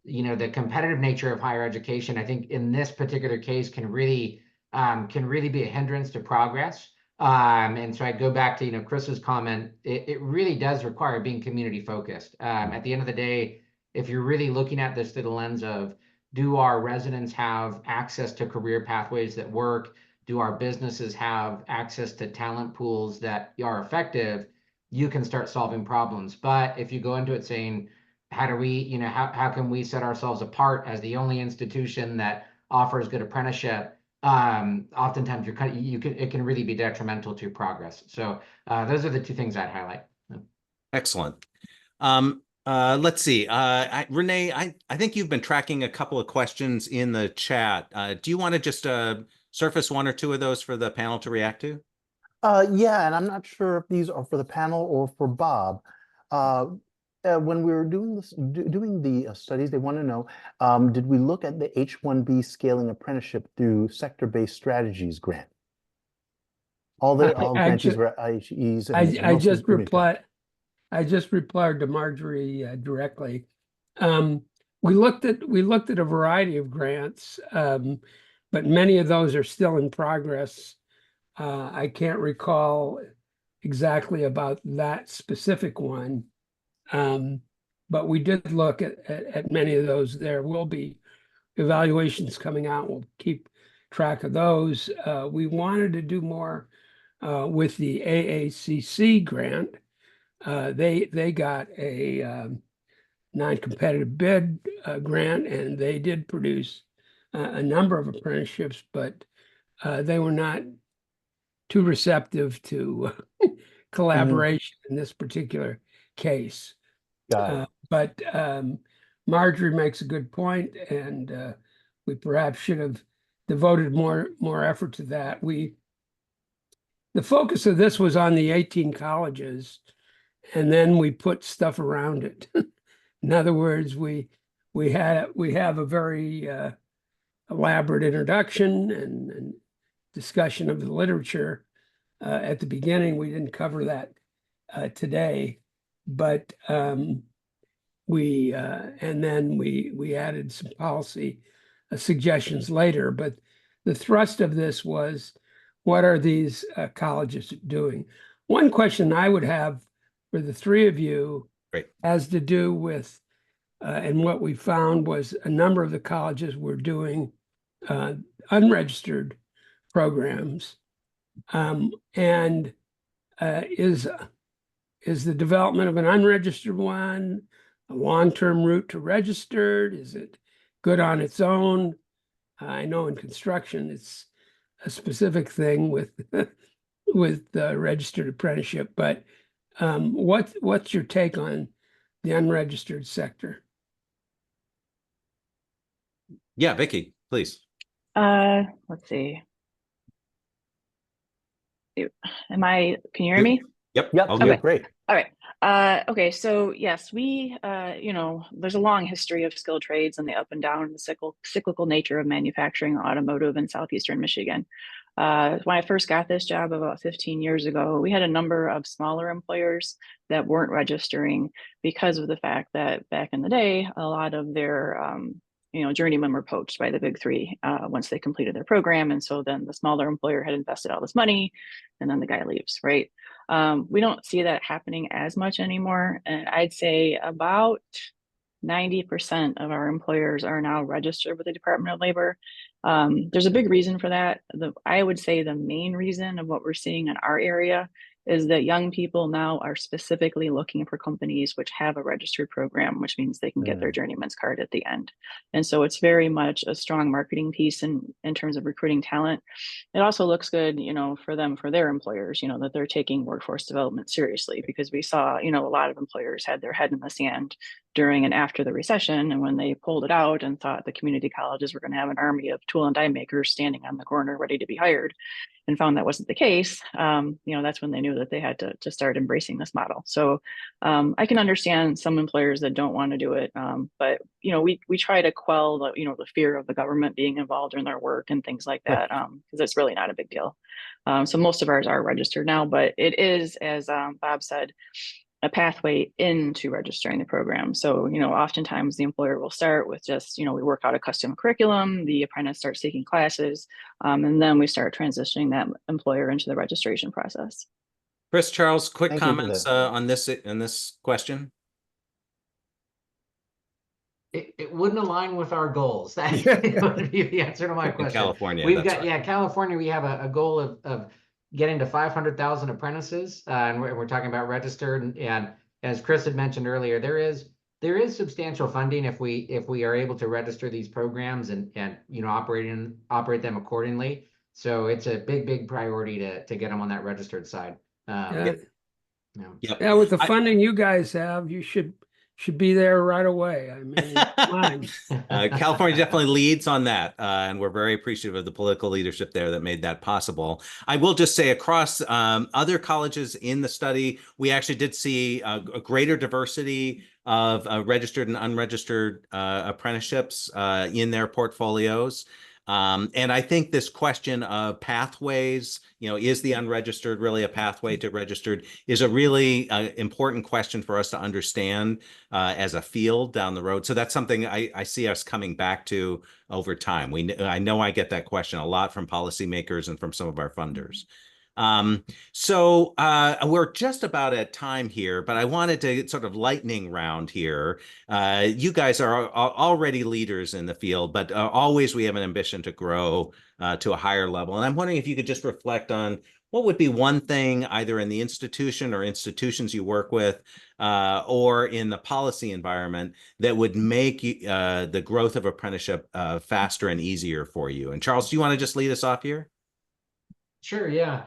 the competitive nature of higher education, I think in this particular case can really be a hindrance to progress. And so I go back to, Chris's comment, it really does require being community focused. At the end of the day, if you're really looking at this through the lens of, do our residents have access to career pathways that work? Do our businesses have access to talent pools that are effective? You can start solving problems. But if you go into it saying, how do we, how can we set ourselves apart as the only institution that offers good apprenticeship? Oftentimes it can really be detrimental to progress. So those are the two things I'd highlight. Excellent. Let's see. Renee, I think you've been tracking a couple of questions in the chat. Do you want to just surface one or two of those for the panel to react to? Yeah, and I'm not sure if these are for the panel or for Bob. When we were doing the studies, they want to know, did we look at the H-1B scaling apprenticeship through sector-based strategies grant? All grantees were IHEs. I just replied to Marjorie directly. We looked at a variety of grants, but many of those are still in progress. I can't recall exactly about that specific one, but we did look at many of those. There will be evaluations coming out. We'll keep track of those. We wanted to do more with the AACC grant. They got a non-competitive bid grant, and they did produce a number of apprenticeships, but they were not too receptive to collaboration in this particular case. But Marjorie makes a good point, and we perhaps should have devoted more effort to that. The focus of this was on the 18 colleges, and then we put stuff around it. In other words, we have a very elaborate introduction and discussion of the literature at the beginning. We didn't cover that today, but and then we added some policy suggestions later. But the thrust of this was, what are these colleges doing? One question I would have for the three of you has to do with, and what we found was a number of the colleges were doing unregistered programs, and is the development of an unregistered one a long-term route to registered? Is it good on its own? I know in construction it's a specific thing with registered apprenticeship, but what's your take on the unregistered sector? Yeah, Vicky, please. Let's see. Can you hear me? Yep. Okay, great. All right. Okay, so yes, we, there's a long history of skilled trades and the up and down, the cyclical nature of manufacturing, automotive in southeastern Michigan. When I first got this job about 15 years ago, we had a number of smaller employers that weren't registering because of the fact that back in the day, a lot of their journeymen were poached by the big three once they completed their program. And so then the smaller employer had invested all this money and then the guy leaves, right? We don't see that happening as much anymore. And I'd say about 90% of our employers are now registered with the Department of Labor. There's a big reason for that. I would say the main reason of what we're seeing in our area is that young people now are specifically looking for companies which have a registered program, which means they can get their journeyman's card at the end. And so it's very much a strong marketing piece in terms of recruiting talent. It also looks good, for them, for their employers, that they're taking workforce development seriously, because we saw, a lot of employers had their head in the sand during and after the recession. And when they pulled it out and thought the community colleges were going to have an army of tool and die makers standing on the corner ready to be hired, and found that wasn't the case, that's when they knew that they had to start embracing this model. So I can understand some employers that don't want to do it, but we try to quell the fear of the government being involved in their work and things like that, because it's really not a big deal. So most of ours are registered now, but it is, as Bob said, a pathway into registering the program. So, oftentimes the employer will start with just, we work out a custom curriculum, the apprentice starts taking classes, and then we start transitioning that employer into the registration process. Chris, Charles, quick Thank you for comments that. on this question. It wouldn't align with our goals. That would be the answer to my In question. California, We've that's got, right. yeah, California, we have a goal of getting to 500,000 apprentices, and we're talking about registered. And as Chris had mentioned earlier, there is substantial funding if we are able to register these programs and operate them accordingly. So it's a big priority to get them on that registered side. Yeah. Yep. Yeah, with the funding you guys have, you should be there right away. I mean, come on. California definitely leads on that, and we're very appreciative of the political leadership there that made that possible. I will just say across other colleges in the study, we actually did see a greater diversity of registered and unregistered apprenticeships in their portfolios. And I think this question of pathways, is the unregistered really a pathway to registered, is a really important question for us to understand as a field down the road. So that's something I see us coming back to over time. I know I get that question a lot from policymakers and from some of our funders. So we're just about at time here, but I wanted to sort of lightning round here. You guys are already leaders in the field, but always we have an ambition to grow to a higher level. And I'm wondering if you could just reflect on what would be one thing either in the institution or institutions you work with or in the policy environment that would make the growth of apprenticeship faster and easier for you. And Charles, do you want to just lead us off here? Sure, yeah.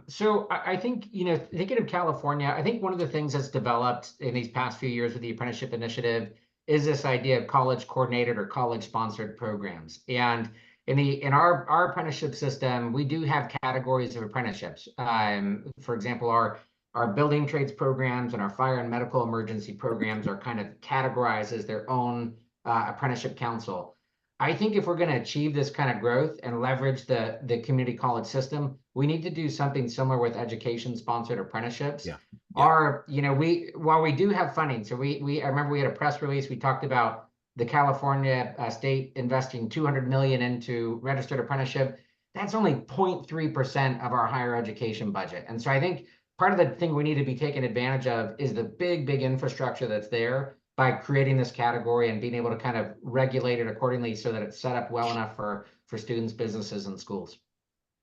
So I think, thinking of California, I think one of the things that's developed in these past few years with the apprenticeship initiative is this idea of college coordinated or college sponsored programs. And in our apprenticeship system, we do have categories of apprenticeships. For example, our building trades programs and our fire and medical emergency programs are kind of categorized as their own apprenticeship council. I think if we're going to achieve this kind of growth and leverage the community college system, we need to do something similar with education sponsored apprenticeships. Yeah. While we do have funding, so I remember we had a press release, we talked about the California state investing $200 million into registered apprenticeship. That's only 0.3% of our higher education budget. And so I think part of the thing we need to be taking advantage of is the big infrastructure that's there by creating this category and being able to kind of regulate it accordingly so that it's set up well enough for students, businesses, and schools.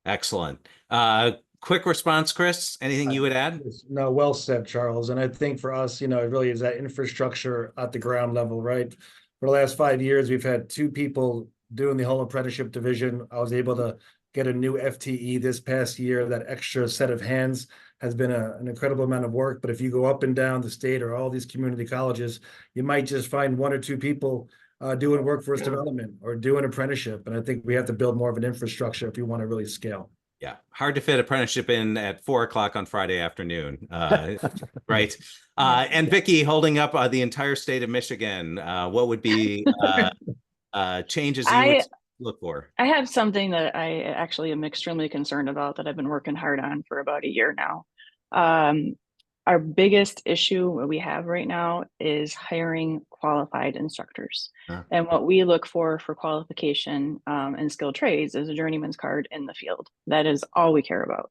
Excellent. Quick response, Chris. Anything you would add? No, well said, Charles. And I think for us, it really is that infrastructure at the ground level, right? For the last 5 years, we've had 2 people doing the whole apprenticeship division. I was able to get a new FTE this past year. That extra set of hands has been an incredible amount of work. But if you go up and down the state or all these community colleges, you might just find 1 or 2 people doing workforce development or doing apprenticeship. And I think we have to build more of an infrastructure if you want to really scale. Yeah, hard to fit apprenticeship in at 4 o'clock on Friday afternoon, right? And Vicki, holding up the entire state of Michigan, what would be changes you would look for? I have something that I actually am extremely concerned about that I've been working hard on for about a year now. Our biggest issue we have right now is hiring qualified instructors. And what we look for qualification and skilled trades is a journeyman's card in the field. That is all we care about.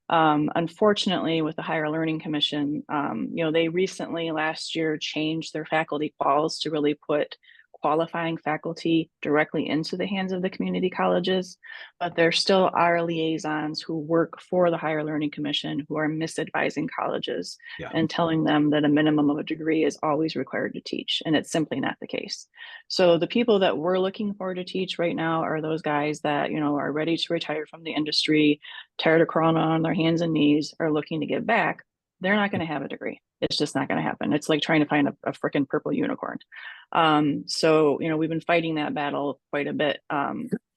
Unfortunately, with the Higher Learning Commission, they recently last year changed their faculty quals to really put qualifying faculty directly into the hands of the community colleges, but there still are liaisons who work for the Higher Learning Commission who are misadvising colleges and telling them that a minimum of a degree is always required to teach, and it's simply not the case. So the people that we're looking for to teach right now are those guys that are ready to retire from the industry, tired of crawling on their hands and knees, are looking to give back. They're not going to have a degree. It's just not going to happen. It's like trying to find a freaking purple unicorn. So, you know, we've been fighting that battle quite a bit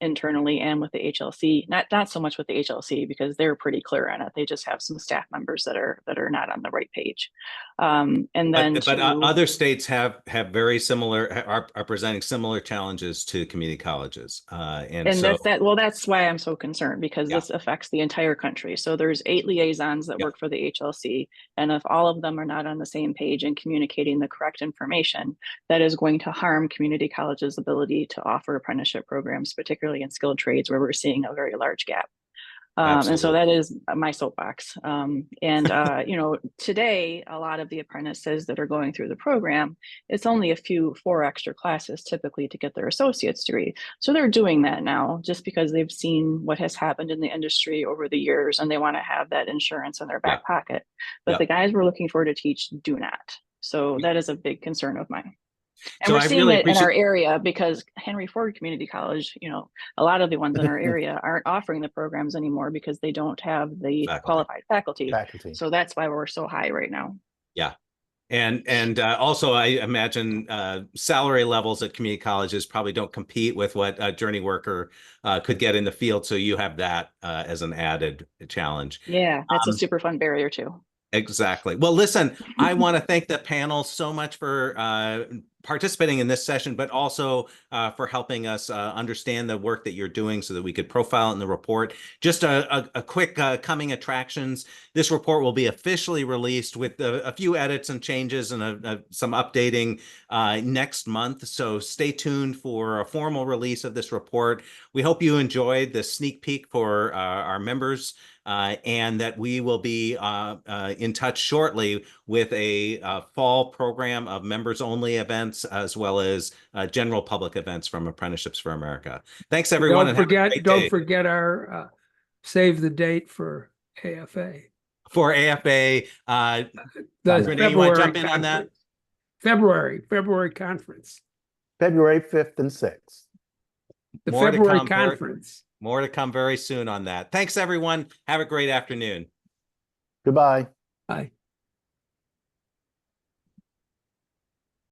internally and with the HLC. Not so much with the HLC because they're pretty clear on it. They just have some staff members that are not on the right page. And then, but other states have very similar are presenting similar challenges to community colleges, and so that's why I'm so concerned, because this affects the entire country. So there's 8 liaisons that work for the HLC, and if all of them are not on the same page and communicating the correct information, that is going to harm community colleges' ability to offer apprenticeship programs, particularly in skilled trades where we're seeing a very large gap. And so that is my soapbox. You know, today, a lot of the apprentices that are going through the program, it's only 4 extra classes typically to get their associate's degree. So they're doing that now just because they've seen what has happened in the industry over the years and they want to have that insurance in their back pocket. But the guys we're looking for to teach do not. So that is a big concern of mine. And so we're seeing it in our area because Henry Ford Community College, you know, a lot of the ones in our area aren't offering the programs anymore because they don't have the qualified faculty. So that's why we're so high right now. Yeah. And also, I imagine salary levels at community colleges probably don't compete with what a journey worker could get in the field. So you have that as an added challenge. Yeah, that's a super fun barrier too. Exactly. Well, listen, I want to thank the panel so much for participating in this session, but also for helping us understand the work that you're doing so that we could profile it in the report. Just a quick coming attractions. This report will be officially released with a few edits and changes and some updating next month. So stay tuned for a formal release of this report. We hope you enjoyed the sneak peek for our members. And that we will be in touch shortly with a fall program of members-only events as well as general public events from Apprenticeships for America. Thanks, everyone. Don't forget our save the date for AFA. For AFA, Renee, you want to jump in on that? February conference. February 5th and 6th. The February conference. More to come very soon on that. Thanks, everyone. Have a great afternoon. Goodbye. Bye.